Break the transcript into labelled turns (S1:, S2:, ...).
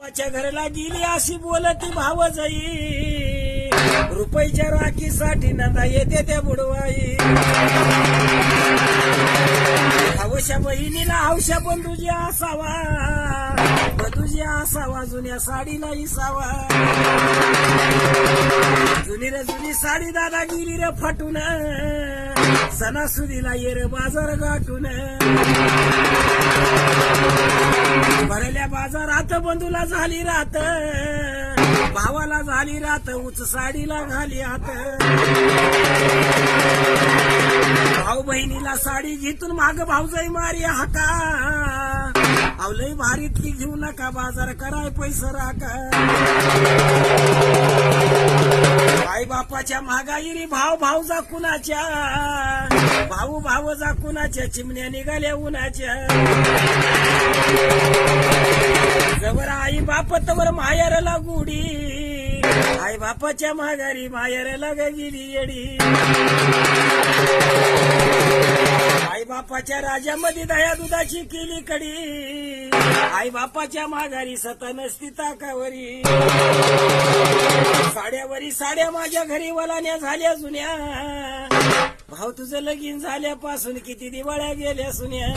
S1: च्या घराला गेली अशी बोलती भाव जाई रुपयाच्या राखीसाठी नंदा येते त्या बुडवाई हवशा बहिणीला हौशा बंधूजी असावा बंधूजी असावा जुन्या साडीला इसावा जुनी रे जुनी साडी दादा गेली रे फाटून सणासुदीला ये रे बाजार गाठून भरल्या बाजारात बंधूला झाली रात भावाला झाली रात उच साडीला घाली हात भाऊ बहिणीला साडी घेतून माग भाऊजाई मारी हाका अवलई भारीतली घेऊ नका बाजार कराय पैसा राखा आई बापाच्या महागाईरी भाव भाऊजा कुणाच्या भाऊ भावजा कुणाच्या चिमण्या निघाल्या उन्हाच्या जवर आई बाप तवर मायारला गुडी आई बापाच्या माघारी मायारला गेली येडी आई बापाच्या राजामध्ये दया दुधाची केली कडी आई बापाच्या माघारी सता नसती ताकावरी साड्यावरी साड्या माझ्या घरी वलाण्या झाल्या जुन्या भाऊ तुझं लगीन झाल्यापासून किती दिवाळ्या गेल्या सुन्या